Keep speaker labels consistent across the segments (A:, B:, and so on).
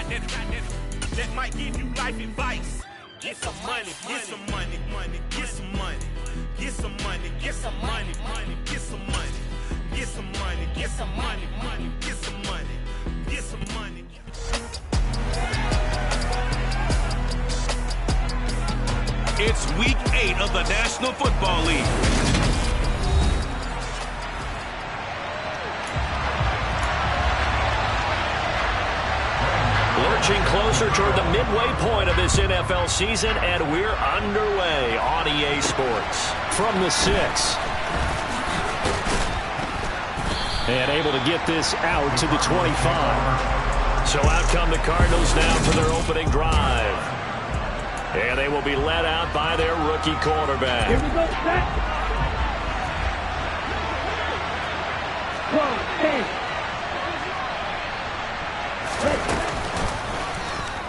A: that might give you life advice. Get some money, get some money, get some money, get some money, get some money, get some money, get some money, get some money, get some money, get some money. It's week 8 of the National Football League.
B: Lurching closer toward the midway point of this NFL season, and we're underway on EA Sports.
C: From the 6. And able to get this out to the 25.
B: So out come the Cardinals now for their opening drive. And they will be led out by their rookie quarterback.
D: Here we go, set. Go,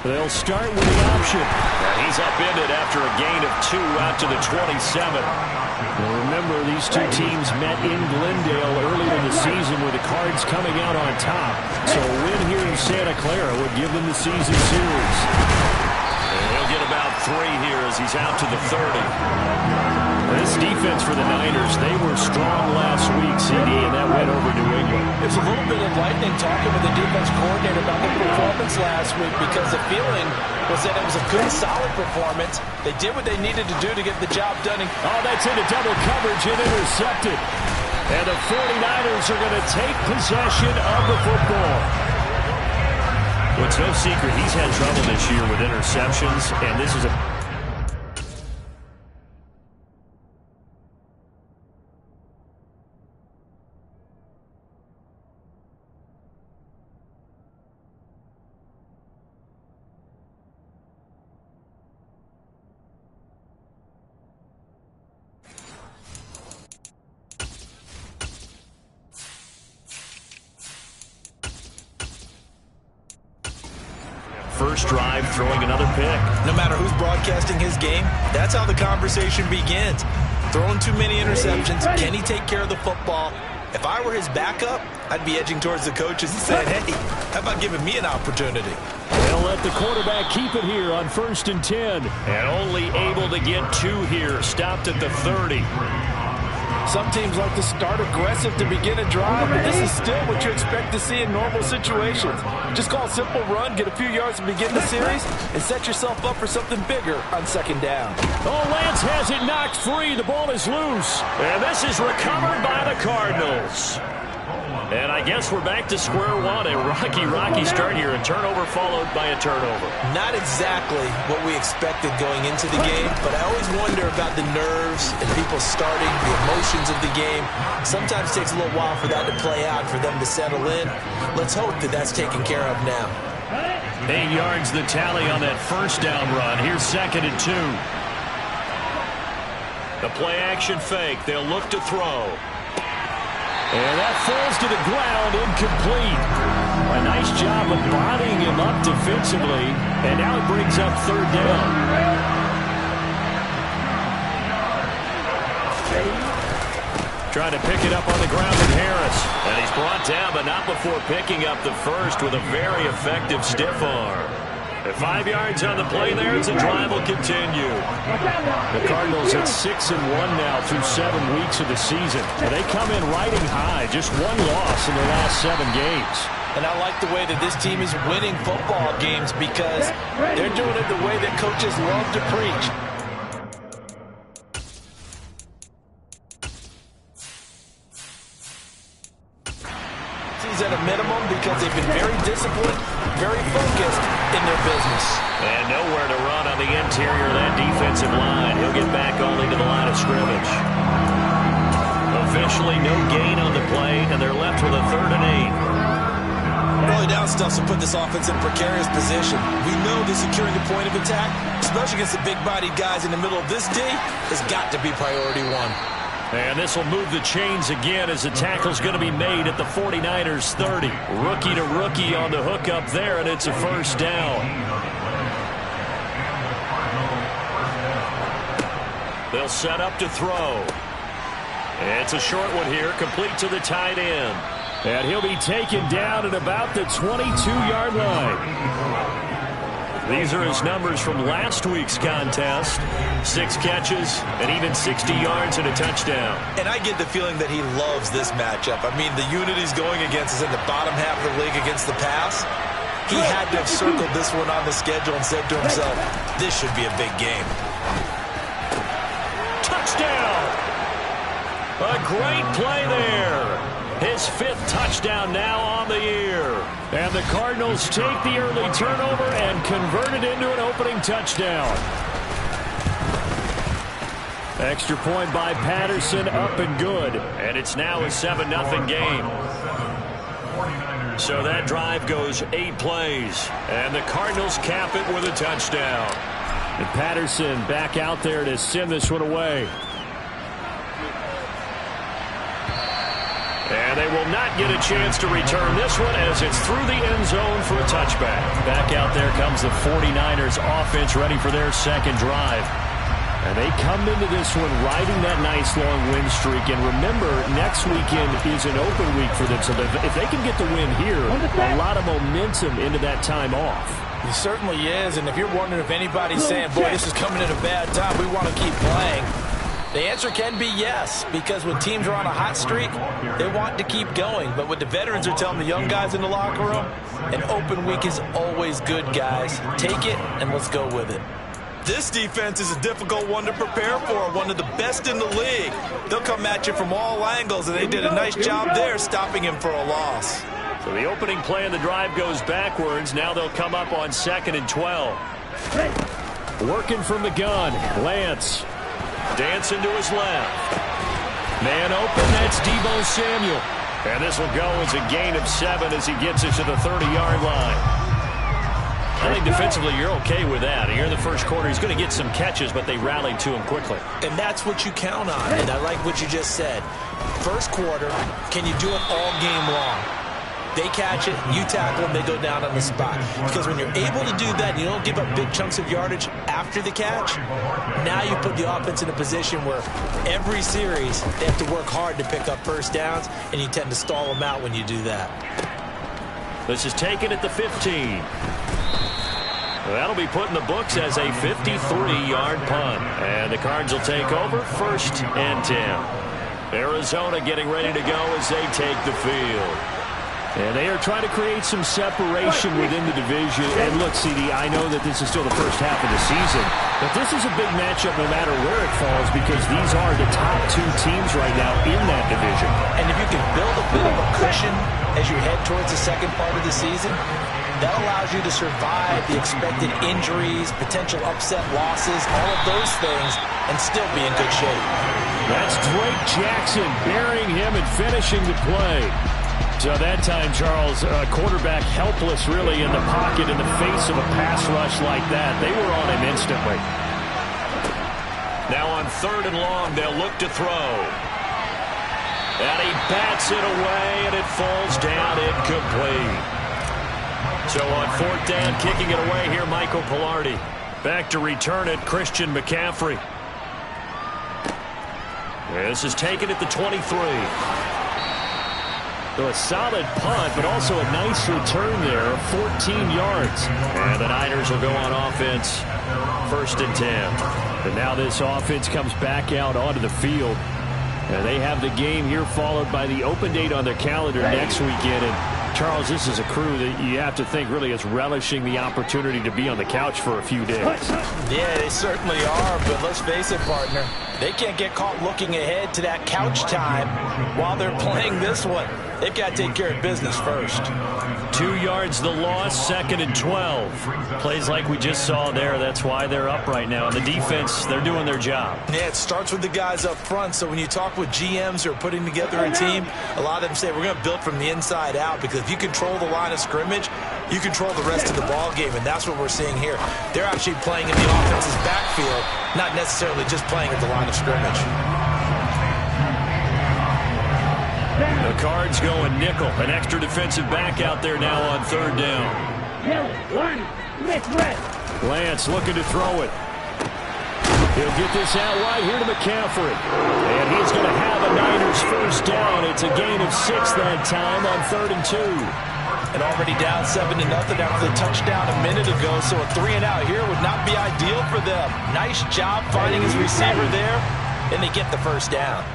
C: They'll start with the option.
B: And he's upended after a gain of 2 out to the 27.
C: Well, remember, these two teams met in Glendale earlier in the season with the Cards coming out on top. So a win here in Santa Clara would give them the season series.
B: And he'll get about 3 here as he's out to the 30.
C: This defense for the Niners, they were strong last week, CD, and that went over New England.
E: It's a little bit enlightening talking with the defense coordinator about their performance last week, because the feeling was that it was a good, solid performance. They did what they needed to do to get the job done.
C: Oh, that's into double coverage and intercepted. And the 49ers are going to take possession of the football.
B: Well, it's no secret he's had trouble this year with interceptions, and this is a first drive, throwing another pick.
E: No matter who's broadcasting his game, that's how the conversation begins. Throwing too many interceptions, can he take care of the football? If I were his backup, I'd be edging towards the coaches and saying, hey, how about giving me an opportunity?
C: They'll let the quarterback keep it here on 1st and 10.
B: And only able to get 2 here, stopped at the 30.
E: Some teams like to start aggressive to begin a drive, but this is still what you expect to see in normal situations. Just call a simple run, get a few yards to begin the series, and set yourself up for something bigger on 2nd down.
C: Oh, Lance has it knocked free. The ball is loose.
B: And this is recovered by the Cardinals. And I guess we're back to square one. A rocky start here. A turnover followed by a turnover.
E: Not exactly what we expected going into the game, but I always wonder about the nerves and people starting, the emotions of the game. Sometimes it takes a little while for that to play out, for them to settle in. Let's hope that that's taken care of now.
C: 8 yards the tally on that first down run. Here's 2nd and 2.
B: The play action fake. They'll look to throw.
C: And that falls to the ground, incomplete. A nice job of bodying him up defensively. And now it brings up 3rd down. Trying to pick it up on the ground with Harris.
B: And he's brought down, but not before picking up the first with a very effective stiff arm. At 5 yards on the play there, as the drive will continue.
C: The Cardinals at 6-1 now through 7 weeks of the season. And they come in riding high, just 1 loss in their last 7 games.
E: And I like the way that this team is winning football games, because they're doing it the way that coaches love to preach. At a minimum, because they've been very disciplined, very focused in their business.
B: And nowhere to run on the interior of that defensive line. He'll get back only to the line of scrimmage. Officially no gain on the play, and they're left with a 3rd and 8.
E: Early down stuff to put this offense in a precarious position. We know that securing the point of attack, especially against the big-bodied guys in the middle of this D, has got to be priority 1.
C: And this will move the chains again as the tackle's going to be made at the 49ers 30. Rookie to rookie on the hookup there, and it's a 1st down.
B: They'll set up to throw. It's a short one here, complete to the tight end.
C: And he'll be taken down at about the 22-yard line. These are his numbers from last week's contest. 6 catches and even 60 yards and a touchdown.
E: And I get the feeling that he loves this matchup. I mean, the unit he's going against is in the bottom half of the league against the pass. He had to have circled this one on the schedule and said to himself, this should be a big game.
B: Touchdown! A great play there. His 5th touchdown now on the year.
C: And the Cardinals take the early turnover and convert it into an opening touchdown. Extra point by Patterson, up and good.
B: And it's now a 7-0 game. So that drive goes 8 plays. And the Cardinals cap it with a touchdown.
C: And Patterson back out there to send this one away.
B: And they will not get a chance to return this one as it's through the end zone for a touchback.
C: Back out there comes the 49ers offense ready for their second drive. And they come into this one riding that nice long win streak. And remember, next weekend is an open week for them. So if they can get the win here, a lot of momentum into that time off.
E: It certainly is. And if you're wondering if anybody's saying, boy, this is coming at a bad time, we want to keep playing, the answer can be yes, because when teams are on a hot streak, they want to keep going. But what the veterans are telling the young guys in the locker room, an open week is always good, guys. Take it, and let's go with it. This defense is a difficult one to prepare for, one of the best in the league. They'll come at you from all angles, and they did a nice job there stopping him for a loss.
B: So the opening play of the drive goes backwards. Now they'll come up on 2nd and 12.
C: Working from the gun, Lance.
B: Dancing to his left.
C: Man open, that's Deebo Samuel.
B: And this will go as a gain of 7 as he gets it to the 30-yard line. I think defensively you're okay with that. Here in the first quarter, he's going to get some catches, but they rallied to him quickly.
E: And that's what you count on, and I like what you just said. First quarter, can you do it all game long? They catch it, you tackle them, they go down on the spot. Because when you're able to do that, you don't give up big chunks of yardage after the catch, now you put the offense in a position where every series they have to work hard to pick up first downs, and you tend to stall them out when you do that.
B: This is taken at the 15. That'll be put in the books as a 53-yard punt. And the Cards will take over 1st and 10. Arizona getting ready to go as they take the field.
C: And they are trying to create some separation within the division. And look, CD, I know that this is still the first half of the season, but this is a big matchup no matter where it falls because these are the top 2 teams right now in that division.
E: And if you can build a bit of a cushion as you head towards the second part of the season, that allows you to survive the expected injuries, potential upset losses, all of those things, and still be in good shape.
C: That's Drake Jackson burying him and finishing the play. So that time, Charles, quarterback helpless really in the pocket in the face of a pass rush like that. They were on him instantly.
B: Now on 3rd and long, they'll look to throw. And he bats it away, and it falls down incomplete. So on 4th down, kicking it away here, Michael Pilardi. Back to return it, Christian McCaffrey. This is taken at the 23.
C: So a solid punt, but also a nice return there, 14 yards.
B: And the Niners will go on offense, 1st and 10.
C: And now this offense comes back out onto the field. And they have the game here followed by the open date on their calendar next weekend. And Charles, this is a crew that you have to think really is relishing the opportunity to be on the couch for a few days.
E: Yeah, they certainly are, but let's face it, partner. They can't get caught looking ahead to that couch time while they're playing this one. They've got to take care of business first.
B: 2 yards the loss, 2nd and 12. Plays like we just saw there. That's why they're up right now. And the defense, they're doing their job.
E: Yeah, it starts with the guys up front. So when you talk with GMs who are putting together a team, a lot of them say we're going to build from the inside out, because if you control the line of scrimmage, you control the rest of the ball game, and that's what we're seeing here. They're actually playing in the offense's backfield, not necessarily just playing at the line of scrimmage.
B: The Cards going nickel. An extra defensive back out there now on 3rd down.
C: Lance looking to throw it. He'll get this out wide here to McCaffrey. And he's going to have a Niners first down. It's a gain of 6 that time on 3rd and 2.
E: And already down 7-0 after the touchdown a minute ago. So a 3-and-out here would not be ideal for them. Nice job finding his receiver there. And they get the first down.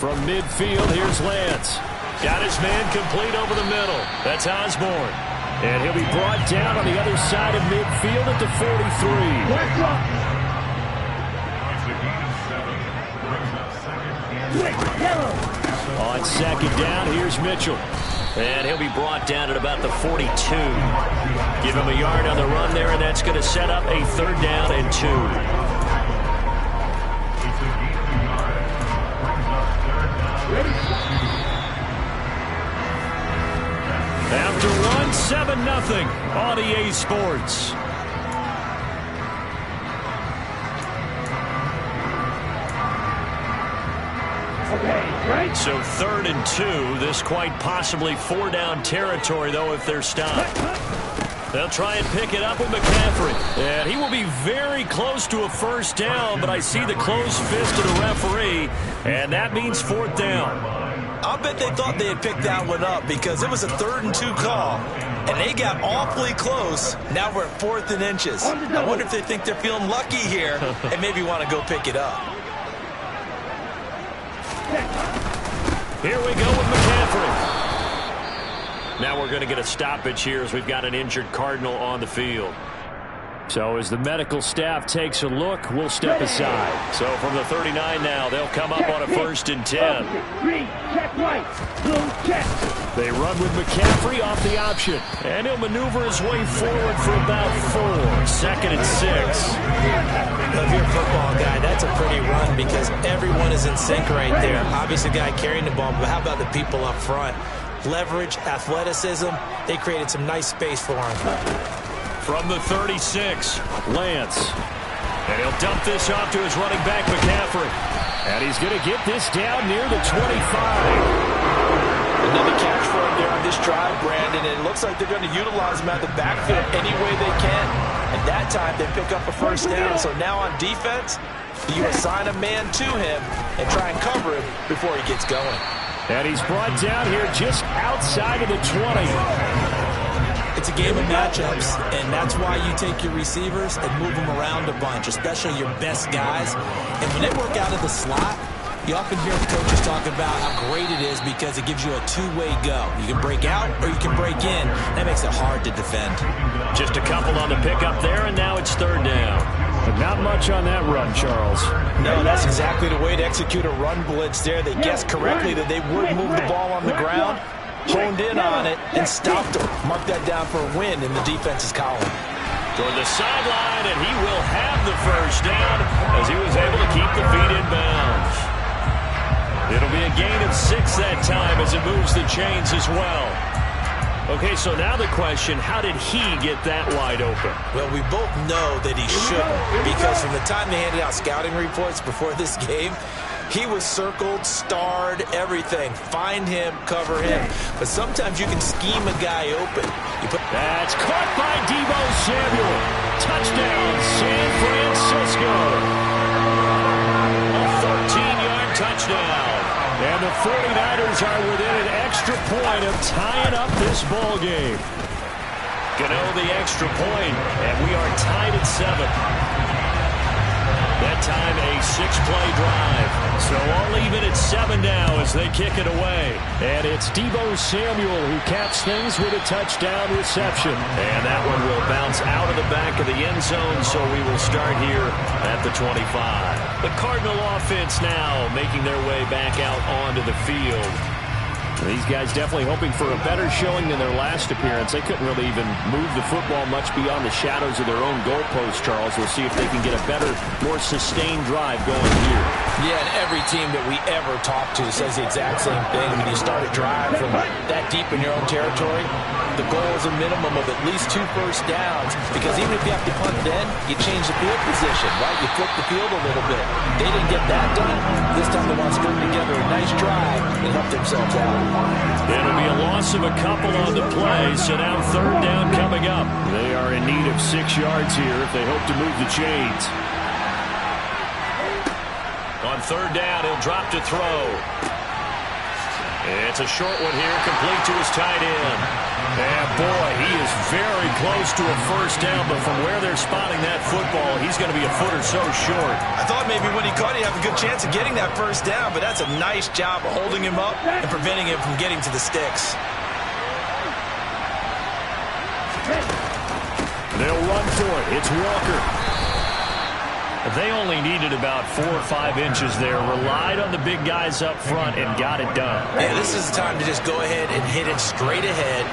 C: From midfield, here's Lance. Got his man complete over the middle. That's Osborne. And he'll be brought down on the other side of midfield at the 43. On 2nd down, here's Mitchell. And he'll be brought down at about the 42. Give him a yard on the run there, and that's going to set up a 3rd down and 2. After one, 7-0 on EA Sports. So 3rd and 2. This quite possibly 4-down territory, though, if they're stopped. They'll try and pick it up with McCaffrey. And he will be very close to a first down, but I see the closed fist of the referee, and that means 4th down.
E: I'll bet they thought they had picked that one up because it was a 3rd and 2 call, and they got awfully close. Now we're at 4th and inches. I wonder if they think they're feeling lucky here and maybe want to go pick it up.
C: Here we go with McCaffrey. Now we're going to get a stoppage here as we've got an injured Cardinal on the field. So as the medical staff takes a look, we'll step aside. So from the 39 now, they'll come up on a 1st and 10. They run with McCaffrey off the option. And he'll maneuver his way forward for about 4. 2nd and 6.
E: If you're a football guy, that's a pretty run because everyone is in sync right there. Obviously, the guy carrying the ball, but how about the people up front? Leverage, athleticism, they created some nice space for him.
C: From the 36, Lance. And he'll dump this off to his running back, McCaffrey. And he's going to get this down near the 25.
E: Another catch for him there on this drive, Brandon. And it looks like they're going to utilize him out of the backfield any way they can. And that time, they pick up a first down. So now on defense, you assign a man to him and try and cover him before he gets going.
C: And he's brought down here just outside of the 20.
E: It's a game of matchups, and that's why you take your receivers and move them around a bunch, especially your best guys. And when they work out of the slot, you often hear the coaches talk about how great it is because it gives you a two-way go. You can break out or you can break in. That makes it hard to defend.
C: Just a couple on the pickup there, and now it's 3rd down. But not much on that run, Charles.
E: No, that's exactly the way to execute a run blitz there. They guessed correctly that they would move the ball on the ground, honed in on it, and stopped them. Mark that down for a win in the defense's column.
C: Toward the sideline, and he will have the first down as he was able to keep the feet in bounds. It'll be a gain of 6 that time as it moves the chains as well. Okay, so now the question, how did he get that wide open?
E: Well, we both know that he shouldn't, because from the time they handed out scouting reports before this game, he was circled, starred, everything. Find him, cover him. But sometimes you can scheme a guy open.
C: That's caught by Deebo Samuel. Touchdown, San Francisco. A 14-yard touchdown. And the 49ers are within an extra point of tying up this ball game. Gano the extra point, and we are tied at 7. That time a 6-play drive. So all even at 7 now as they kick it away. And it's Deebo Samuel who caps things with a touchdown reception. And that one will bounce out of the back of the end zone, so we will start here at the 25. The Cardinal offense now making their way back out onto the field. These guys definitely hoping for a better showing than their last appearance. They couldn't really even move the football much beyond the shadows of their own goalpost, Charles. We'll see if they can get a better, more sustained drive going here.
E: Yeah, and every team that we ever talk to says the exact same thing. When you start a drive from that deep in your own territory, the goal is a minimum of at least 2 first downs, because even if you have to punt then, you change the field position, right? You flip the field a little bit. They didn't get that done. This time they want to string together a nice drive and help themselves out.
C: It'll be a loss of a couple on the play, so now third down coming up. They are in need of 6 yards here if they hope to move the chains. On third down, he'll drop to throw. It's a short one here, complete to his tight end. And boy, he is very close to a first down, but from where they're spotting that football, he's going to be a foot or so short.
E: I thought maybe when he caught it, he'd have a good chance of getting that first down, but that's a nice job of holding him up and preventing him from getting to the sticks.
C: They'll run for it. It's Walker. They only needed about 4 or 5 inches there, relied on the big guys up front, and got it done.
E: Yeah, this is the time to just go ahead and hit it straight ahead.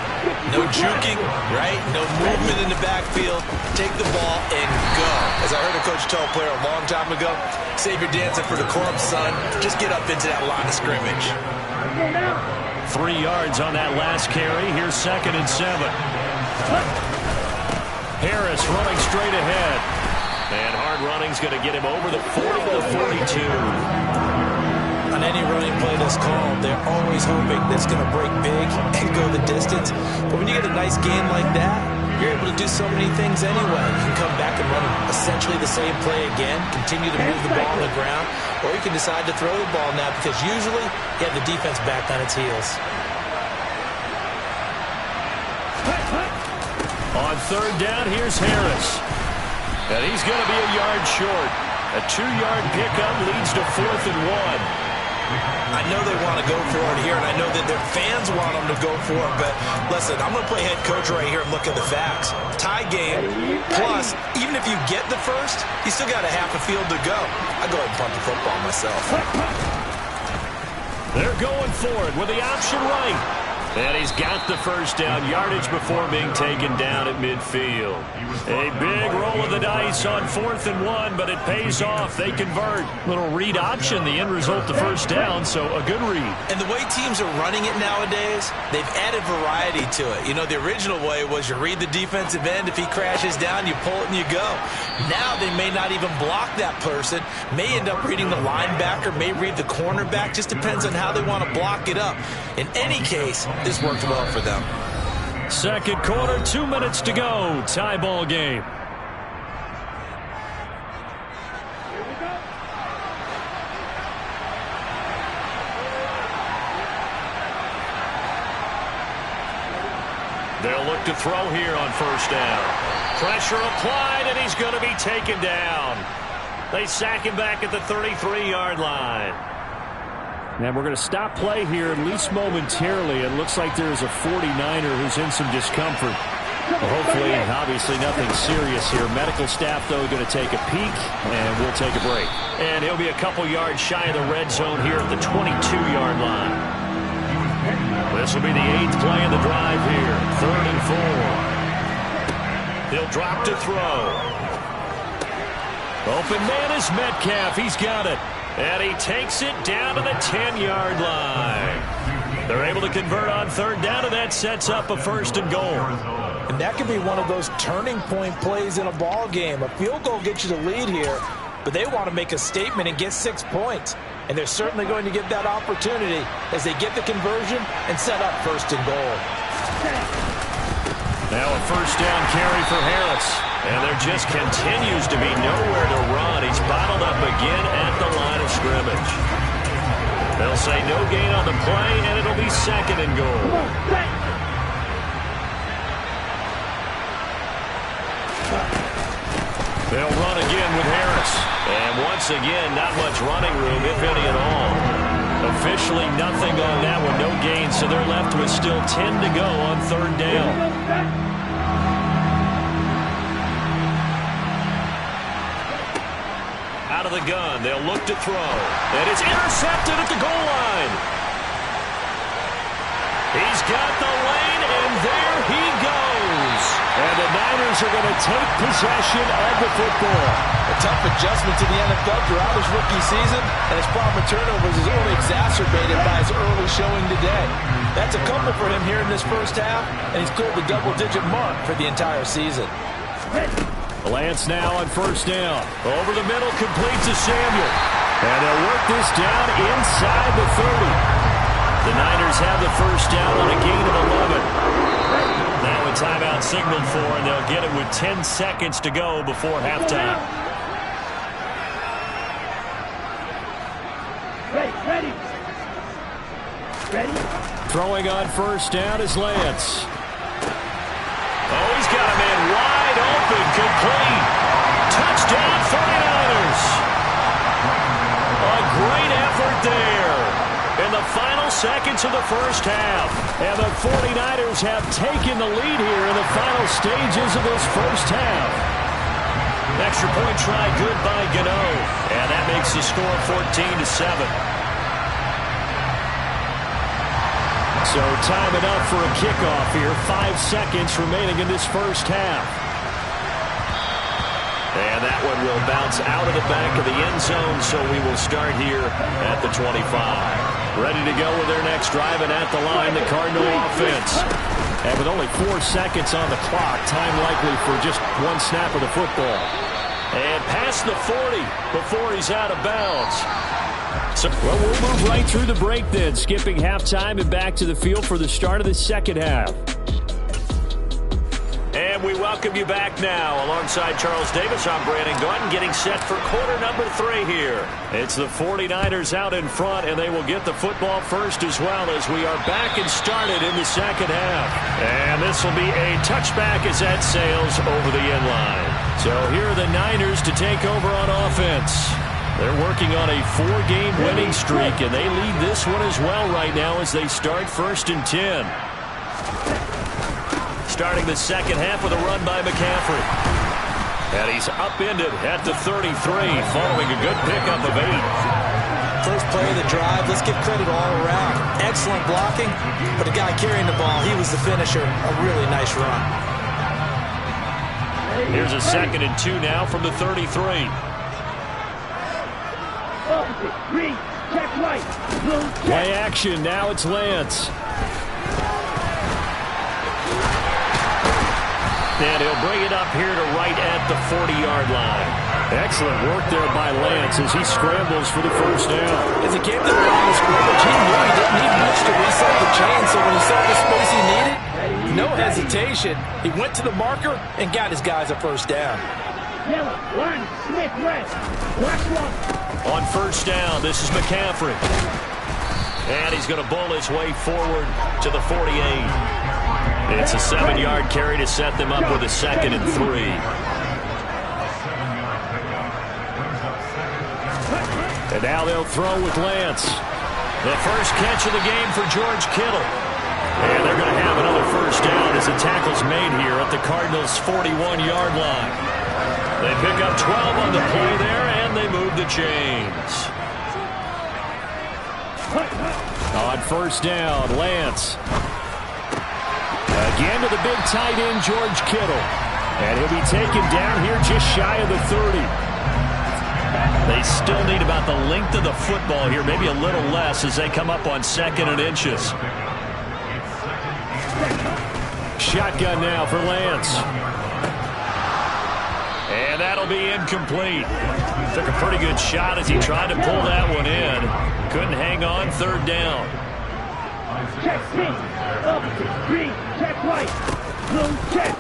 E: No juking, right? No movement in the backfield. Take the ball and go. As I heard a coach tell a player a long time ago, save your dancing for the corpse, son. Just get up into that line of scrimmage.
C: 3 yards on that last carry. Here's 2nd and 7. Harris running straight ahead. And hard running's going to get him over the 40 to 42.
E: On any running play that's called, they're always hoping that it's going to break big and go the distance. But when you get a nice game like that, you're able to do so many things anyway. You can come back and run essentially the same play again, continue to move the ball on the ground, or you can decide to throw the ball now because usually you have the defense back on its heels.
C: On third down, here's Harris. And he's going to be a yard short. A 2-yard pickup leads to 4th and 1.
E: I know they want to go for it here, and I know that their fans want them to go for it, but listen, I'm going to play head coach right here and look at the facts. Tie game, plus, even if you get the first, you still got a half a field to go. I go ahead and punt the football myself.
C: They're going for it with the option right. And he's got the first down, yardage before being taken down at midfield. A big roll of the dice on 4th and 1, but it pays off. They convert. Little read option, the end result, the first down, so a good read.
E: And the way teams are running it nowadays, they've added variety to it. You know, the original way was you read the defensive end. If he crashes down, you pull it and you go. Now they may not even block that person, may end up reading the linebacker, may read the cornerback. Just depends on how they want to block it up. In any case, this worked well for them.
C: Second quarter, 2 minutes to go. Tie ball game. They'll look to throw here on first down. Pressure applied, and he's going to be taken down. They sack him back at the 33-yard line. And we're going to stop play here, at least momentarily. It looks like there's a 49er who's in some discomfort. Well, hopefully, obviously, nothing serious here. Medical staff, though, going to take a peek, and we'll take a break. And he'll be a couple yards shy of the red zone here at the 22-yard line. This will be the 8th play of the drive here. 3rd and 4. He'll drop to throw. Open man is Metcalf. He's got it. And he takes it down to the 10-yard line. They're able to convert on third down, and that sets up a 1st and goal.
F: And that could be one of those turning point plays in a ball game. A field goal gets you the lead here, but they want to make a statement and get 6 points. And they're certainly going to get that opportunity as they get the conversion and set up 1st and goal.
C: Now a first down carry for Harris. And there just continues to be nowhere to run. He's bottled up again at the line of scrimmage. They'll say no gain on the play, and it'll be 2nd and goal. They'll run again with Harris. And once again, not much running room, if any at all. Officially nothing on that one, no gain, so they're left with still 10 to go on third down. Out of the gun, they'll look to throw. And it's intercepted at the goal line. He's got the lane, and there he goes. And the Niners are going to take possession of the football.
F: A tough adjustment to the NFL throughout his rookie season, and his problem with turnovers is only exacerbated by his early showing today. That's a couple for him here in this first half, and he's cleared the double-digit mark for the entire season.
C: Lance now on first down. Over the middle, complete to Samuel. And they'll work this down inside the 30. The Niners have the first down on a gain of 11. Now a timeout signaled for, and they'll get it with 10 seconds to go before halftime.
D: Ready.
C: Throwing on first down is Lance. Oh, he's got a man wide open, complete. Touchdown, 49ers. A great effort there in the final seconds of the first half. And the 49ers have taken the lead here in the final stages of this first half. Extra point try good by Gano. And that makes the score 14-7. So time it up for a kickoff here. 5 seconds remaining in this first half. And that one will bounce out of the back of the end zone, so we will start here at the 25. Ready to go with their next drive, and at the line, the Cardinal offense. And with only 4 seconds on the clock, time likely for just one snap of the football. And past the 40 before he's out of bounds. Well, we'll move right through the break then, skipping halftime and back to the field for the start of the second half. And we welcome you back now. Alongside Charles Davis, I'm Brandon Gaudin, getting set for quarter number 3 here. It's the 49ers out in front, and they will get the football first as well as we are back and started in the second half. And this will be a touchback as that sails over the end line. So here are the Niners to take over on offense. They're working on a 4-game winning streak, and they lead this one as well right now as they start 1st and 10. Starting the second half with a run by McCaffrey. And he's upended at the 33, following a good pickup of 8.
E: First play of the drive, let's give credit all around. Excellent blocking, but the guy carrying the ball, he was the finisher. A really nice run.
C: Here's a 2nd and 2 now from the 33. Play action, now it's Lance. And he'll bring it up here to right at the 40-yard line. Excellent work there by Lance as he scrambles for the first down.
F: As he came to the line of scrimmage, he knew he didn't need much to reset the chain, so when he saw the space he needed, no hesitation. He went to the marker and got his guys a first down.
C: On first down, this is McCaffrey. And he's going to bull his way forward to the 48. It's a 7-yard carry to set them up with a 2nd and 3. And now they'll throw with Lance. The first catch of the game for George Kittle. And they're going to have another first down as the tackle's made here at the Cardinals' 41-yard line. They pick up 12 on the play there, and they move the chains. On first down, Lance. Again to the big tight end, George Kittle. And he'll be taken down here just shy of the 30. They still need about the length of the football here, maybe a little less as they come up on 2nd and inches. Shotgun now for Lance. And that'll be incomplete. Took a pretty good shot as he tried to pull that one in. Couldn't hang on, 3rd down.
D: Check me. Up, green, check right. Blue, check.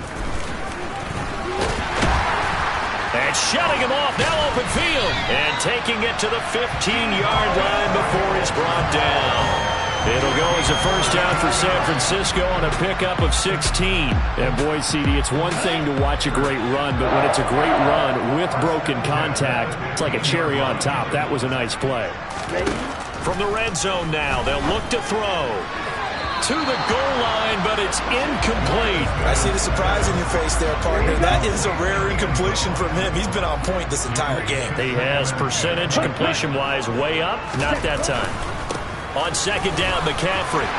C: And shutting him off, now open field. And taking it to the 15-yard line before he's brought down. It'll go as a first down for San Francisco on a pickup of 16. And boy, CD, it's one thing to watch a great run, but when it's a great run with broken contact, it's like a cherry on top. That was a nice play. From the red zone now, they'll look to throw. To the goal line, but it's incomplete.
E: I see the surprise in your face there, partner. That is a rare incompletion from him. He's been on point this entire game.
C: He has percentage completion-wise way up. Not that time. On 2nd down, McCaffrey.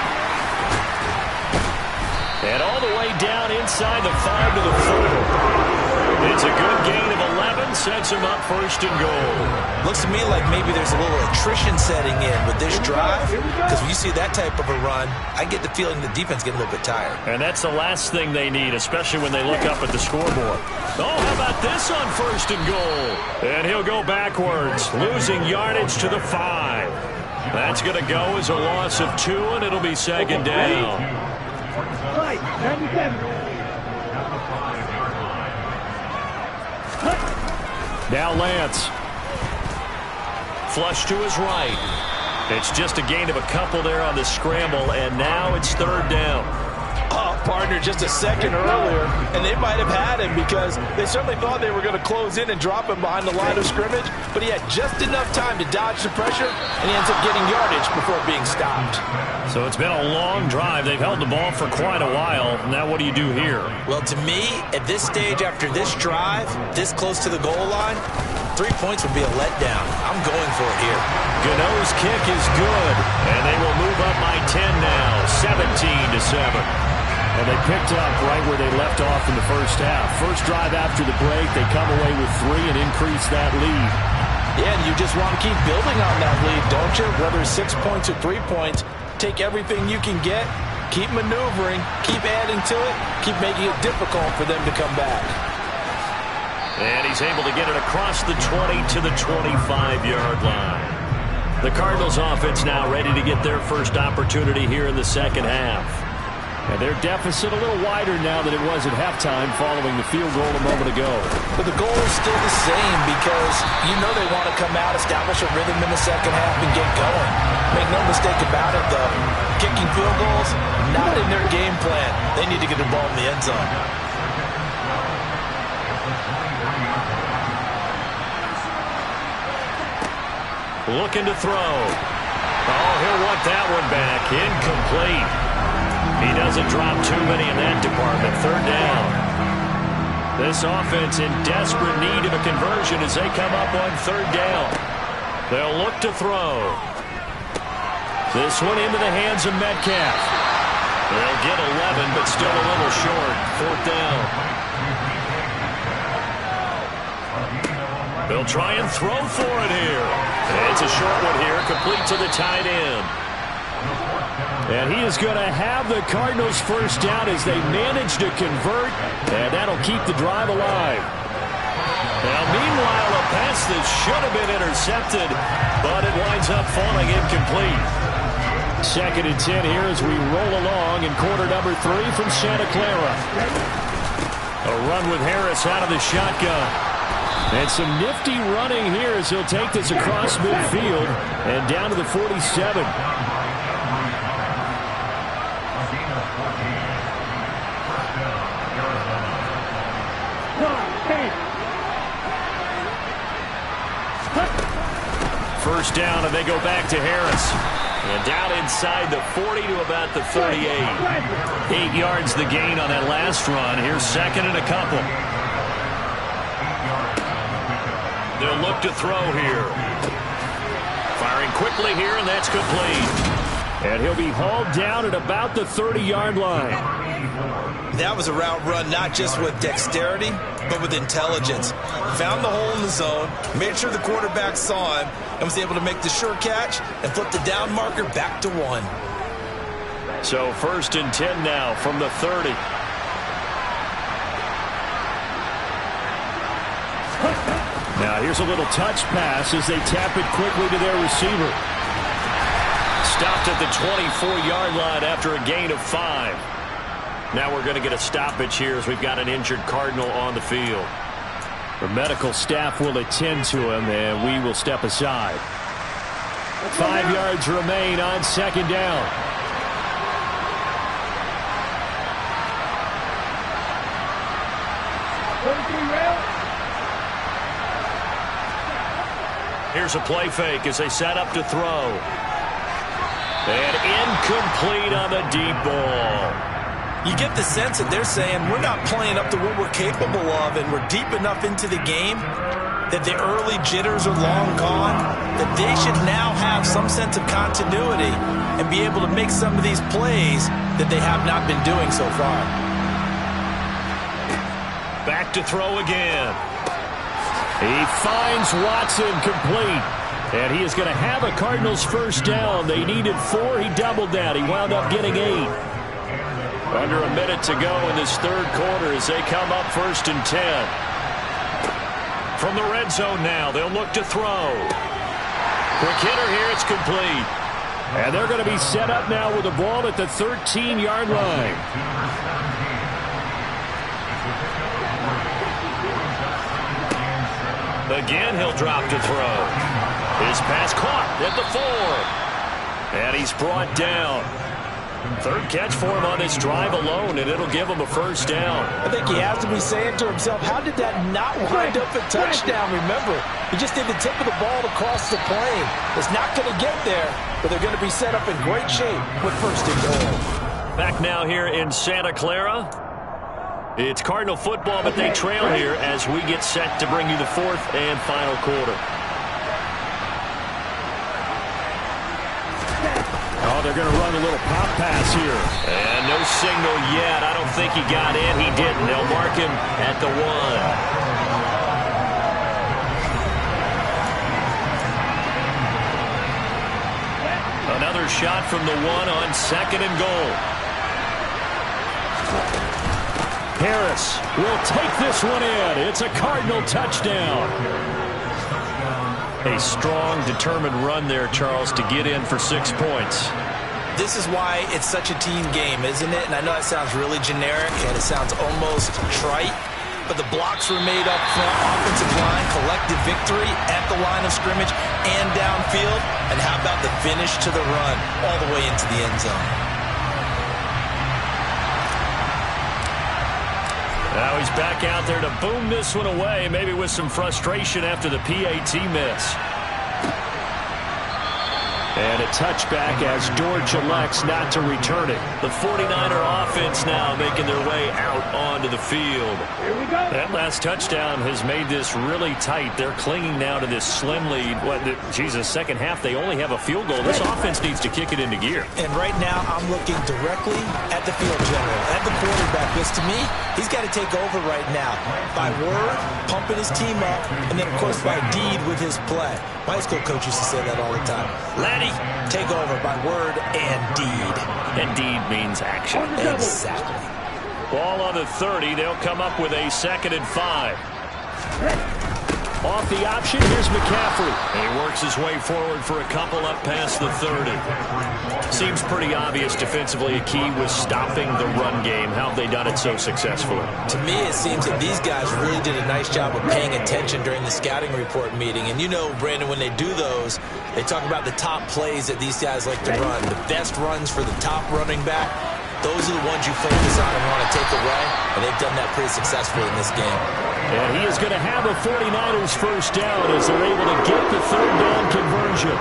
C: And all the way down inside the 5 to the 4. It's a good gain of 11, sets him up 1st and goal.
E: Looks to me like maybe there's a little attrition setting in with this drive, because when you see that type of a run, I get the feeling the defense get a little bit tired.
C: And that's the last thing they need, especially when they look up at the scoreboard. Oh, how about this on 1st and goal? And he'll go backwards, losing yardage to the 5.
B: That's going to go as a loss of 2, and it'll be second down.
D: Right, 97.
C: Now Lance.
B: Flush to his right. It's just a gain of a couple there on the scramble, and now it's third down.
F: Partner just a second earlier, and they might have had him because they certainly thought they were going to close in and drop him behind the line of scrimmage, but he had just enough time to dodge the pressure, and he ends up getting yardage before being stopped.
B: So it's been a long drive. They've held the ball for quite a while. Now what do you do here?
E: Well, to me, at this stage after this drive, this close to the goal line, 3 points would be a letdown. I'm going for it here.
B: Gano's kick is good, and they will move up by 10 now, 17-7.
C: And they picked up right where they left off in the first half. First drive after the break, they come away with 3 and increase that lead.
F: Yeah, and you just want to keep building on that lead, don't you? Whether it's 6 points or 3 points, take everything you can get, keep maneuvering, keep adding to it, keep making it difficult for them to come back.
B: And he's able to get it across the 20 to the 25-yard line. The Cardinals offense now ready to get their first opportunity here in the second half.
C: And their deficit a little wider now than it was at halftime following the field goal a moment ago.
F: But the goal is still the same because you know they want to come out, establish a rhythm in the second half, and get going. Make no mistake about it, though. Kicking field goals, not in their game plan. They need to get the ball in the end zone.
B: Looking to throw. Oh, he'll want that one back. Incomplete. He doesn't drop too many in that department. Third down. This offense in desperate need of a conversion as they come up on third down. They'll look to throw. This one into the hands of Metcalf. They'll get 11, but still a little short. Fourth down. They'll try and throw for it here. It's a short one here, complete to the tight end.
C: And he is going to have the Cardinals first down as they manage to convert, and that'll keep the drive alive.
B: Now, meanwhile, a pass that should have been intercepted, but it winds up falling incomplete.
C: Second and 10 here as we roll along in quarter number 3 from Santa Clara. A run with Harris out of the shotgun. And some nifty running here as he'll take this across midfield and down to the 47.
B: First down, and they go back to Harris. And down inside the 40 to about the 38. 8 yards the gain on that last run. Here's second and a couple. They'll look to throw here. Firing quickly here, and that's complete.
C: And he'll be hauled down at about the 30-yard line.
E: That was a route run not just with dexterity, but with intelligence. Found the hole in the zone, made sure the quarterback saw him, and was able to make the sure catch and flip the down marker back to 1.
B: So first and 10 now from the 30.
C: Now here's a little touch pass as they tap it quickly to their receiver.
B: Stopped at the 24-yard line after a gain of 5. Now we're going to get a stoppage here as we've got an injured Cardinal on the field.
C: The medical staff will attend to him, and we will step aside. 5 yards remain on second down.
B: Here's a play fake as they set up to throw. And incomplete on the deep ball.
E: You get the sense that they're saying we're not playing up to what we're capable of, and we're deep enough into the game that the early jitters are long gone, that they should now have some sense of continuity and be able to make some of these plays that they have not been doing so far.
B: Back to throw again.
C: He finds Watson complete. And he is going to have a Cardinals first down. They needed 4. He doubled that. He wound up getting 8.
B: Under a minute to go in this third quarter as they come up first and 10. From the red zone now, they'll look to throw. Quick hitter here, it's complete.
C: And they're going to be set up now with the ball at the 13-yard line.
B: Again, he'll drop to throw. His pass caught at the 4. And he's brought down. Third catch for him on this drive alone, and it'll give him a first down.
F: I think he has to be saying to himself, how did that not wind up a touchdown? Remember, he just did the tip of the ball to cross the plane. It's not going to get there, but they're going to be set up in great shape with first and goal.
B: Back now here in Santa Clara. It's Cardinal football, but they trail here as we get set to bring you the fourth and final quarter.
C: Oh, they're going to run a little pop pass here.
B: And no signal yet. I don't think he got in. He didn't. They'll mark him at the 1. Another shot from the 1 on second and goal.
C: Harris will take this one in. It's a Cardinal touchdown.
B: A strong, determined run there, Charles, to get in for 6 points.
E: This is why it's such a team game, isn't it? And I know that sounds really generic and it sounds almost trite, but the blocks were made up front, offensive line, collective victory at the line of scrimmage and downfield. And how about the finish to the run all the way into the end zone?
B: Now he's back out there to boom this one away, maybe with some frustration after the PAT miss.
C: And a touchback as George elects not to return it.
B: The 49er offense now making their way out onto the field. That last touchdown has made this really tight. They're clinging now to this slim lead. Second half, they only have a field goal. This offense needs to kick it into gear.
E: And right now, I'm looking directly at the field general, at the quarterback, because to me, he's got to take over right now. By word, pumping his team up, and then, of course, by deed with his play. My high school coach used to say that all the time. Laddie, take over by word and deed.
B: And deed means action.
E: Exactly.
B: Ball on the 30. They'll come up with a 2nd and 5.
C: Off the option, here's McCaffrey.
B: And he works his way forward for a couple up past the 30. Seems pretty obvious defensively a key was stopping the run game. How have they done it so successfully?
E: To me, it seems that these guys really did a nice job of paying attention during the scouting report meeting. And you know, Brandon, when they do those, they talk about the top plays that these guys like to run. The best runs for the top running back. Those are the ones you focus on and want to take away, and they've done that pretty successfully in this game.
C: And he is going to have a 49ers first down as they're able to get the third down conversion.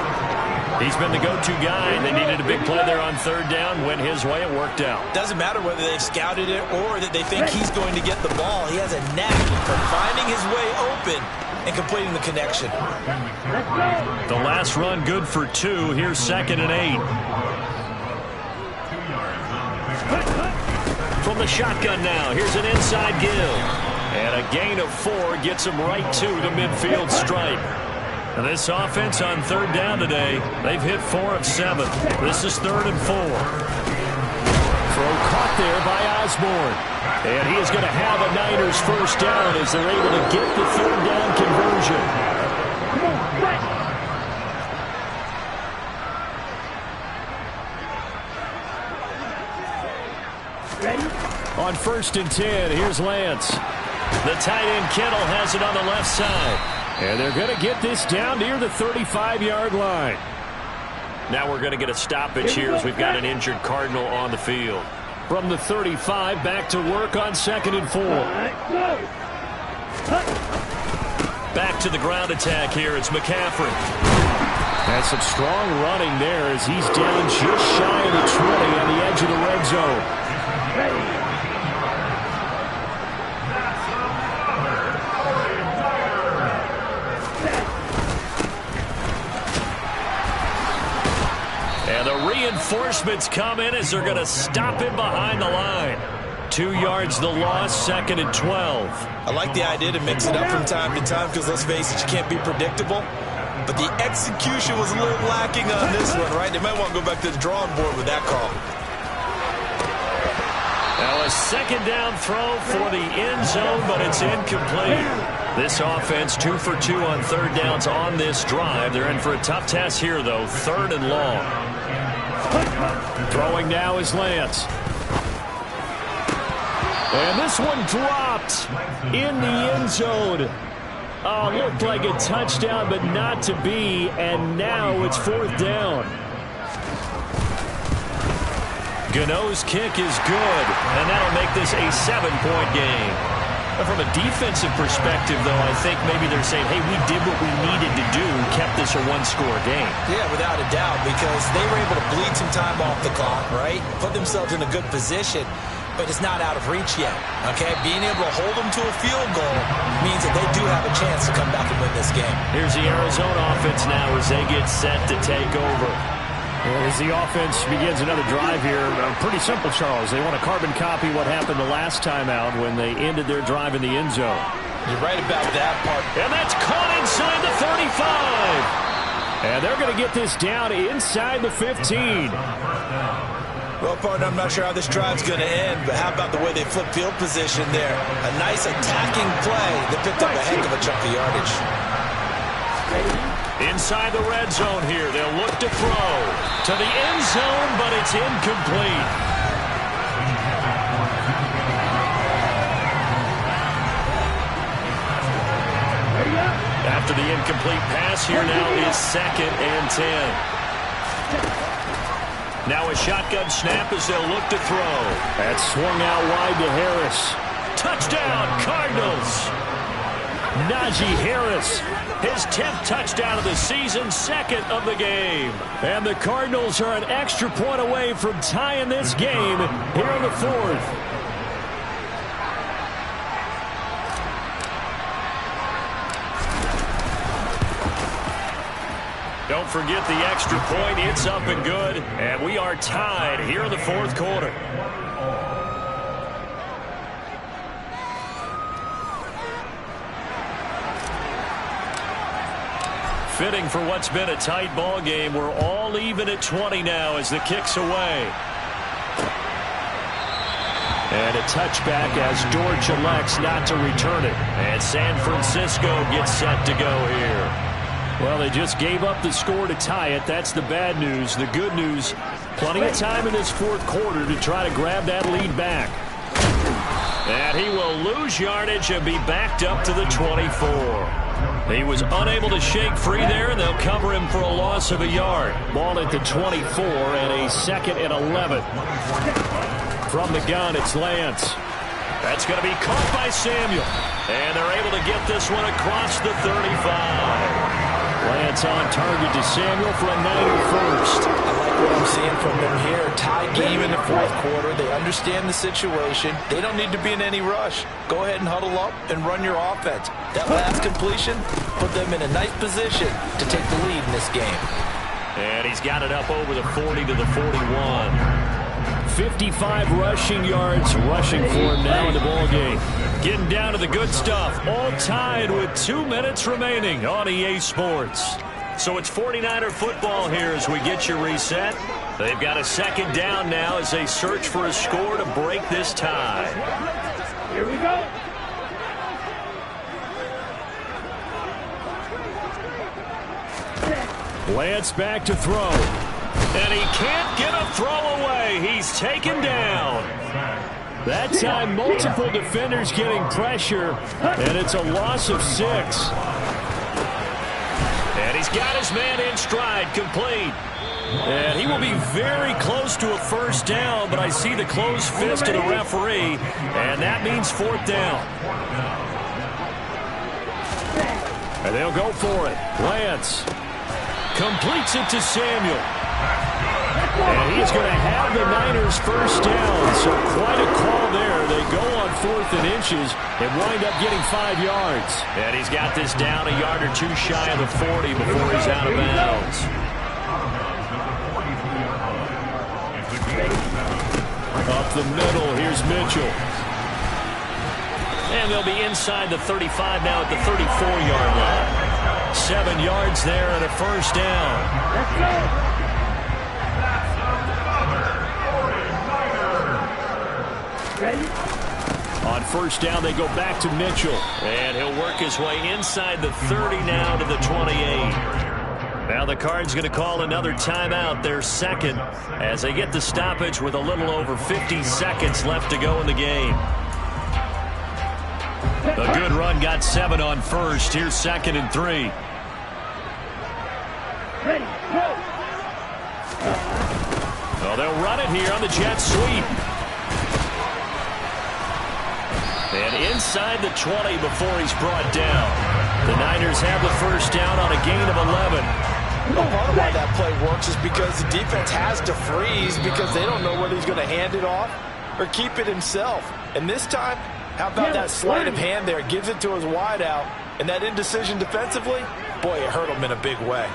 B: He's been the go-to guy. They needed a big play there on third down. Went his way. It worked out.
E: Doesn't matter whether they've scouted it or that they think he's going to get the ball. He has a knack for finding his way open and completing the connection.
B: The last run good for 2. Here's 2nd and 8. From the shotgun now, here's an inside give. And a gain of 4 gets him right to the midfield stripe. And this offense on third down today, they've hit 4 of 7. This is 3rd and 4.
C: Throw caught there by Osborne. And he is going to have a Niners first down as they're able to get the third down conversion. On 1st and 10, here's Lance.
B: The tight end Kittle has it on the left side.
C: And they're going to get this down near the 35-yard line.
B: Now we're going to get a stoppage here as we've got an injured Cardinal on the field.
C: From the 35, back to work on 2nd and 4.
B: Back to the ground attack here. It's McCaffrey.
C: That's some strong running there as he's down just shy of the 20 on the edge of the red zone.
B: And the reinforcements come in as they're going to stop him behind the line. 2 yards the loss, 2nd and 12.
E: I like the idea to mix it up from time to time because, let's face it, you can't be predictable. But the execution was a little lacking on this one, right? They might want to go back to the drawing board with that call.
B: Now a 2nd down throw for the end zone, but it's incomplete. This offense 2 for 2 on third downs on this drive. They're in for a tough test here, though. 3rd and long.
C: Throwing now is Lance. And this one dropped in the end zone. Looked like a touchdown, but not to be. And now it's 4th down. Gano's kick is good, and that'll make this a 7-point game. From a defensive perspective, though, I think maybe they're saying, hey, we did what we needed to do, kept this a one-score game.
E: Yeah, without a doubt, because they were able to bleed some time off the clock, right? Put themselves in a good position, but it's not out of reach yet, okay? Being able to hold them to a field goal means that they do have a chance to come back and win this game.
C: Here's the Arizona offense now as they get set to take over. As the offense begins another drive here, pretty simple, Charles. They want to carbon copy what happened the last time out when they ended their drive in the end zone.
E: You're right about that part.
C: And that's caught inside the 35. And they're going to get this down inside the 15.
E: Well, partner, I'm not sure how this drive's going to end, but how about the way they flip field position there? A nice attacking play that picked up a heck of a chunk of yardage.
C: Inside the red zone here, they'll look to throw to the end zone, but it's incomplete. After the incomplete pass, here now is 2nd and 10. Now a shotgun snap as they'll look to throw. That's swung out wide to Harris. Touchdown, Cardinals! Najee Harris, his 10th touchdown of the season, 2nd of the game. And the Cardinals are an extra point away from tying this game here in the 4th. Don't forget the extra point. It's up and good. And we are tied here in the 4th quarter. Fitting for what's been a tight ball game. We're all even at 20 now as the kick's away. And a touchback as Dortch elects not to return it. And San Francisco gets set to go here. Well, they just gave up the score to tie it. That's the bad news. The good news, plenty of time in this 4th quarter to try to grab that lead back. And he will lose yardage and be backed up to the 24. He was unable to shake free there, and they'll cover him for a loss of a yard. Ball at the 24 and a 2nd and 11. From the gun, it's Lance. That's going to be caught by Samuel. And they're able to get this one across the 35. Lance on target to Samuel for a Niner first.
E: I like what I'm seeing from them here. Tie game in the 4th quarter. They understand the situation. They don't need to be in any rush. Go ahead and huddle up and run your offense. That last completion put them in a nice position to take the lead in this game.
C: And he's got it up over the 40 to the 41. 55 rushing yards rushing for him now in the ball game. Getting down to the good stuff. All tied with 2 minutes remaining on EA Sports. So it's 49er football here as we get you reset. They've got a 2nd down now as they search for a score to break this tie.
D: Here we go.
C: Lance back to throw. And he can't get a throw away. He's taken down. That time, multiple defenders getting pressure, and it's a loss of 6. And he's got his man in stride, complete. And he will be very close to a 1st down, but I see the closed fist of the referee, and that means 4th down. And they'll go for it. Lance completes it to Samuel. And he's going to have the Niners 1st down, so quite a call there. They go on 4th and inches and wind up getting 5 yards. And he's got this down a yard or 2 shy of the 40 before he's out of bounds. Up the middle, here's Mitchell. And they'll be inside the 35 now at the 34-yard line. 7 yards there and a 1st down.
D: Let's go. Ready?
C: On 1st down, they go back to Mitchell. And he'll work his way inside the 30 now to the 28.
B: Well, the Cards going to call another timeout, their second, as they get the stoppage with a little over 50 seconds left to go in the game. A good run got 7 on first. Here's 2nd and 3.
D: Ready, go.
B: Well, they'll run it here on the jet sweep. And inside the 20 before he's brought down. The Niners have the first down on a gain of 11.
F: Well, part of why that play works is because the defense has to freeze because they don't know whether he's going to hand it off or keep it himself. And this time, how about that sleight of hand there? Gives it to his wideout. And that indecision defensively, boy, it hurt him in a big way.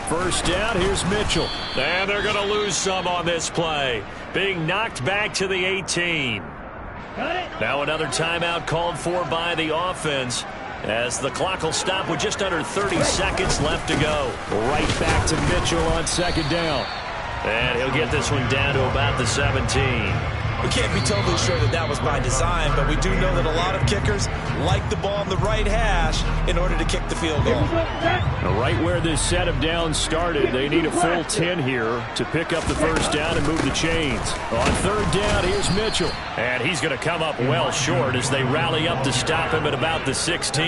B: First down, here's Mitchell. And they're going to lose some on this play. Being knocked back to the 18. Now another timeout called for by the offense, as the clock will stop with just under 30 seconds left to go.
C: Right back to Mitchell on 2nd down.
B: And he'll get this one down to about the 17.
E: We can't be totally sure that that was by design, but we do know that a lot of kickers like the ball on the right hash in order to kick the field goal.
C: Now, right where this set of downs started, they need a full 10 here to pick up the first down and move the chains. On 3rd down, here's Mitchell.
B: And he's going to come up well short as they rally up to stop him at about the 16.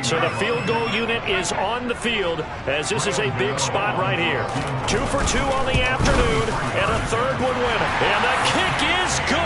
B: So the field goal unit is on the field, as this is a big spot right here. 2 for 2 on the afternoon, and a 3rd would win it. And the kick is good.